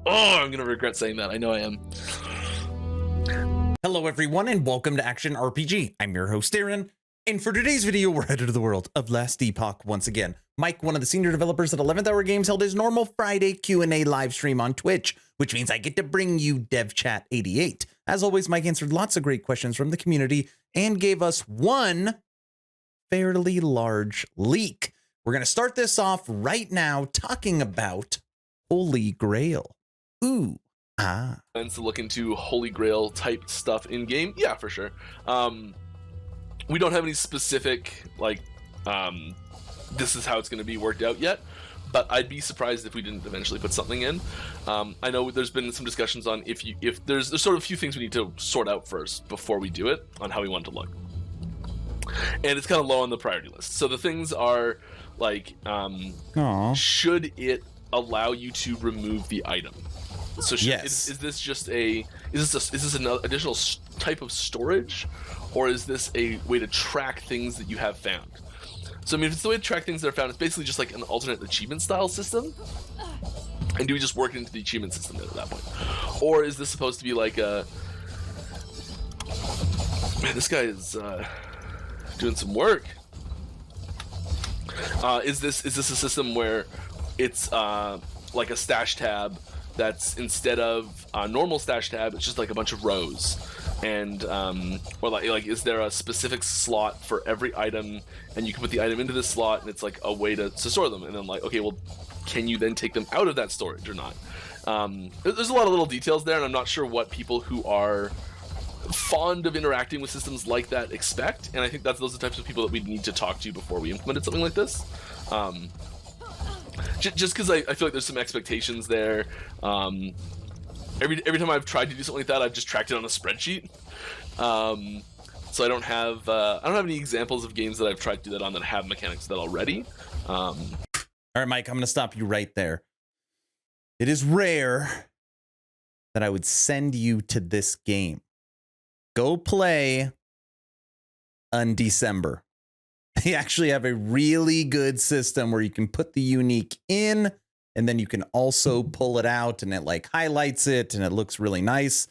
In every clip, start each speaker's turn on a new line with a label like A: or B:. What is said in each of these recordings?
A: Oh, I'm gonna regret saying that. I know I am.
B: Hello everyone and welcome to Action RPG. I'm your host Aaron, and for today's video we're headed to the world of Last Epoch once again. Mike, one of the senior developers at 11th Hour Games, held his normal Friday Q&A live stream on Twitch, which means I get to bring you DevChat88. As always, Mike answered lots of great questions from the community and gave us one fairly large leak. We're going to start this off right now talking about Holy Grail. Ooh.
A: Plans to look into Holy Grail type stuff in game? Yeah, for sure. We don't have any specific this is how it's going to be worked out yet, but I'd be surprised if we didn't eventually put something in. I know there's been some discussions on if there's sort of a few things we need to sort out first before we do it on how we want it to look, and it's kind of low on the priority list. So the things are like, should it allow you to remove the item? So
B: yes.
A: Is this just is this an additional type of storage, or is this a way to track things that you have found? So I mean, if it's the way to track things that are found, it's basically just like an alternate achievement style system. And do we just work it into the achievement system at that point, or is this supposed to be like a man? This guy is doing some work. Is this a system where it's like a stash tab? That's instead of a normal stash tab, it's just like a bunch of rows, and or like is there a specific slot for every item, and you can put the item into this slot, and it's like a way to store them, and then like, okay, well, can you then take them out of that storage or not? There's a lot of little details there, and I'm not sure what people who are fond of interacting with systems like that expect, and I think those are the types of people that we need to talk to before we implemented something like this. Just because I feel like there's some expectations there. Every time I've tried to do something like that, I've just tracked it on a spreadsheet. So I don't have any examples of games that I've tried to do that on that have mechanics that already.
B: All right, Mike, I'm going to stop you right there. It is rare that I would send you to this game. Go play Undecember. They actually have a really good system where you can put the unique in, and then you can also pull it out, and it like highlights it, and it looks really nice.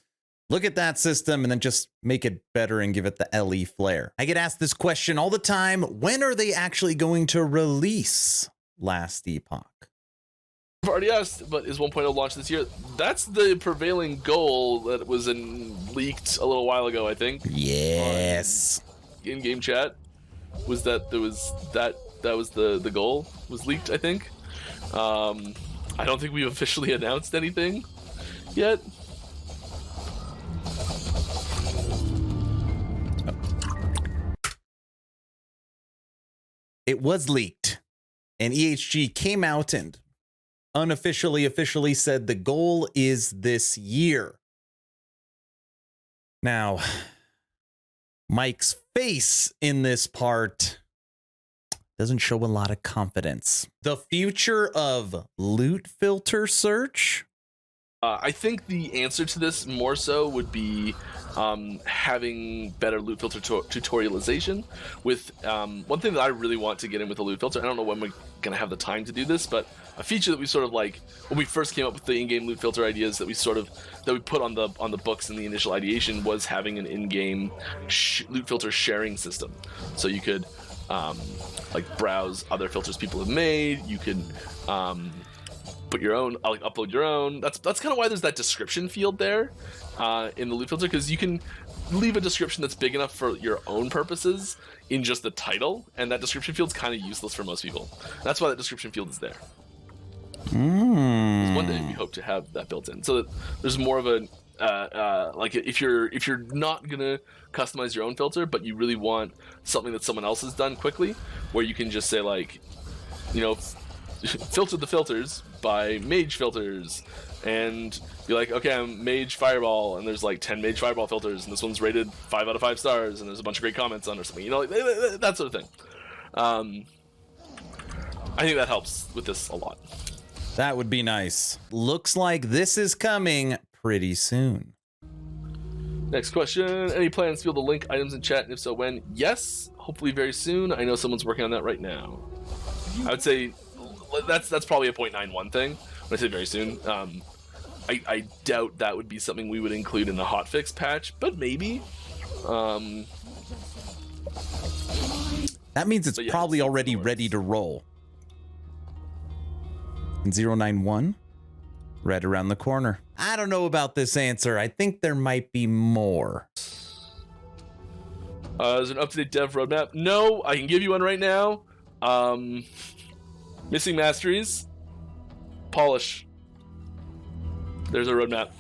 B: Look at that system and then just make it better and give it the LE flair. I get asked this question all the time. When are they actually going to release Last Epoch?
A: I've already asked, but is 1.0 launched this year? That's the prevailing goal that was leaked a little while ago, I think.
B: Yes.
A: In-game chat. Was that there was that was the goal was leaked, I think. I don't think we've officially announced anything yet.
B: It was leaked, and EHG came out and officially said the goal is this year. Now, Mike's face in this part doesn't show a lot of confidence. The future of loot filter search?
A: I think the answer to this more so would be having better loot filter tutorialization. With one thing that I really want to get in with the loot filter, I don't know when we're gonna have the time to do this, but a feature that we sort of like when we first came up with the in-game loot filter ideas that we put on the books in the initial ideation was having an in-game loot filter sharing system. So you could like browse other filters people have made. You could put your own, like upload your own. That's kind of why there's that description field there in the loot filter, because you can leave a description that's big enough for your own purposes in just the title, and that description field's kind of useless for most people. That's why that description field is there. One day we hope to have that built in, so that there's more of a like if you're not gonna customize your own filter, but you really want something that someone else has done quickly, where you can just say like, you know, filter the filters by Mage filters, and be like, okay, I'm Mage Fireball, and there's like 10 Mage Fireball filters, and this one's rated 5 out of 5 stars, and there's a bunch of great comments on or something, you know, like that sort of thing. I think that helps with this a lot.
B: That would be nice. Looks like this is coming pretty soon.
A: Next question. Any plans to be able to link items in chat, and if so, when? Yes, hopefully very soon. I know someone's working on that right now. I would say that's probably a 0.91 thing when I say very soon. I doubt that would be something we would include in the hotfix patch, but maybe.
B: That means it's
A: But yeah,
B: probably
A: it's
B: already
A: yours.
B: ready to roll. And 091, right around the corner. I don't know about this answer. I think there might be more.
A: Is there an up-to-date dev roadmap? No, I can give you one right now. Missing masteries, polish. There's a roadmap.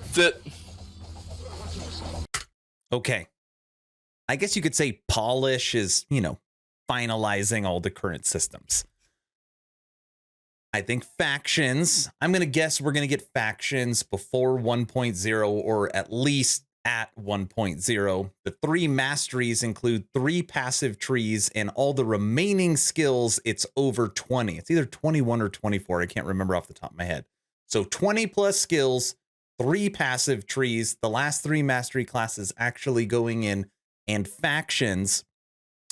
A: That's it.
B: Okay. I guess you could say polish is, you know, finalizing all the current systems. I think factions, I'm going to guess we're going to get factions before 1.0 or at least at 1.0. The 3 masteries include 3 passive trees, and all the remaining skills, it's over 20. It's either 21 or 24. I can't remember off the top of my head. So 20 plus skills, 3 passive trees, the last 3 mastery classes actually going in, and factions.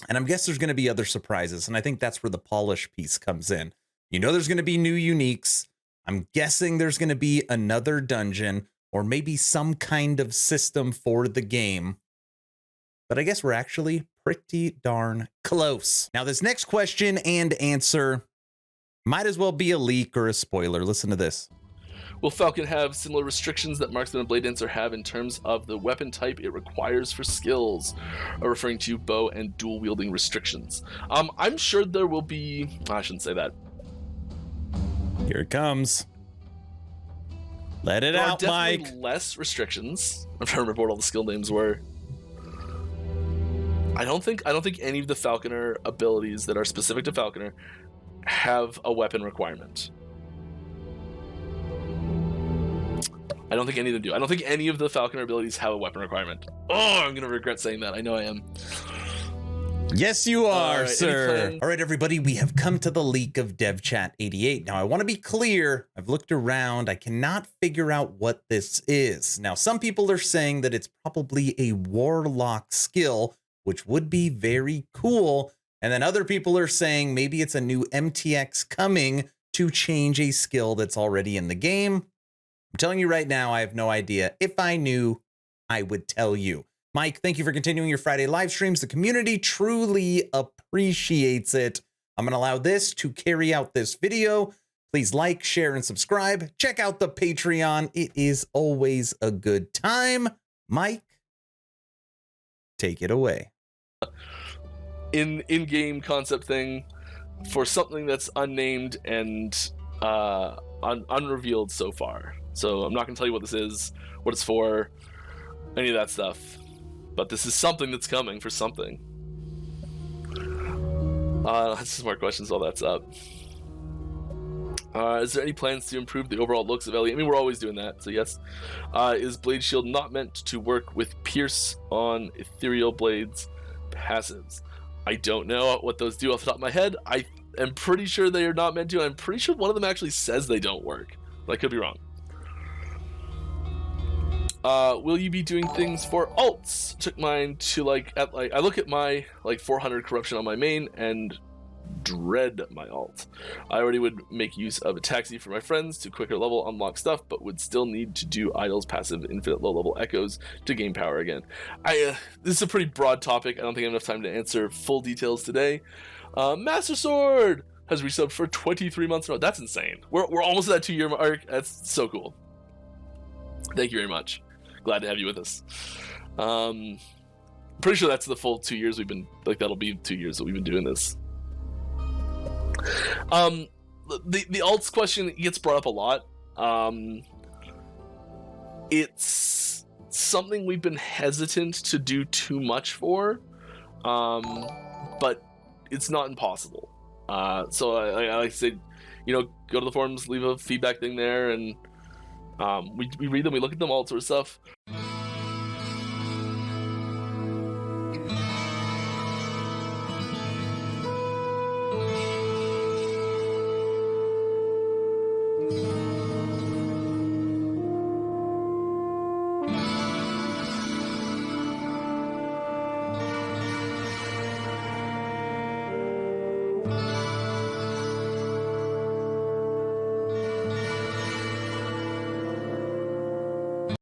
B: And I'm guessing there's going to be other surprises. And I think that's where the polish piece comes in. You know, there's going to be new uniques. I'm guessing there's going to be another dungeon or maybe some kind of system for the game. But I guess we're actually pretty darn close. Now, this next question and answer might as well be a leak or a spoiler. Listen to this.
A: Will Falcon have similar restrictions that Marksman and Blade Dancer have in terms of the weapon type it requires for skills? Referring to bow and dual wielding restrictions. I'm sure there will be. I shouldn't say that.
B: Here it comes. Let it out, Mike.
A: There are definitely less restrictions. I'm trying to remember what all the skill names were. I don't think any of the Falconer abilities that are specific to Falconer have a weapon requirement. I don't think any of them do. I don't think any of the Falconer abilities have a weapon requirement. Oh, I'm gonna regret saying that. I know I am.
B: Yes, you are,
A: right,
B: sir. All right, everybody, we have come to the leak of DevChat 88. Now, I want to be clear. I've looked around. I cannot figure out what this is. Now, some people are saying that it's probably a warlock skill, which would be very cool. And then other people are saying maybe it's a new MTX coming to change a skill that's already in the game. I'm telling you right now, I have no idea. If I knew, I would tell you. Mike, thank you for continuing your Friday live streams. The community truly appreciates it. I'm going to allow this to carry out this video. Please like, share, and subscribe. Check out the Patreon. It is always a good time. Mike, take it away.
A: In-game concept thing for something that's unnamed and unrevealed so far. So I'm not going to tell you what this is, what it's for, any of that stuff. But this is something that's coming for something. Let's just more questions while that's up. Is there any plans to improve the overall looks of Ellie? I mean, we're always doing that, so yes. Is Blade Shield not meant to work with Pierce on Ethereal Blade's passives? I don't know what those do off the top of my head. I am pretty sure they are not meant to. I'm pretty sure one of them actually says they don't work. But I could be wrong. Will you be doing things for alts? Took mine to I look at my 400 corruption on my main and dread my alt. I already would make use of a taxi for my friends to quicker level unlock stuff, but would still need to do Idol's passive infinite low level echoes to gain power again. This is a pretty broad topic. I don't think I have enough time to answer full details today. Master Sword has resubbed for 23 months in a row. That's insane. We're almost at that 2-year mark. That's so cool. Thank you very much. Glad to have you with us. Pretty sure that's the full 2 years we've been, that'll be 2 years that we've been doing this. The alts question gets brought up a lot. It's something we've been hesitant to do too much for, but it's not impossible. So I like to say, go to the forums, leave a feedback thing there, and we read them, we look at them, all that sort of stuff.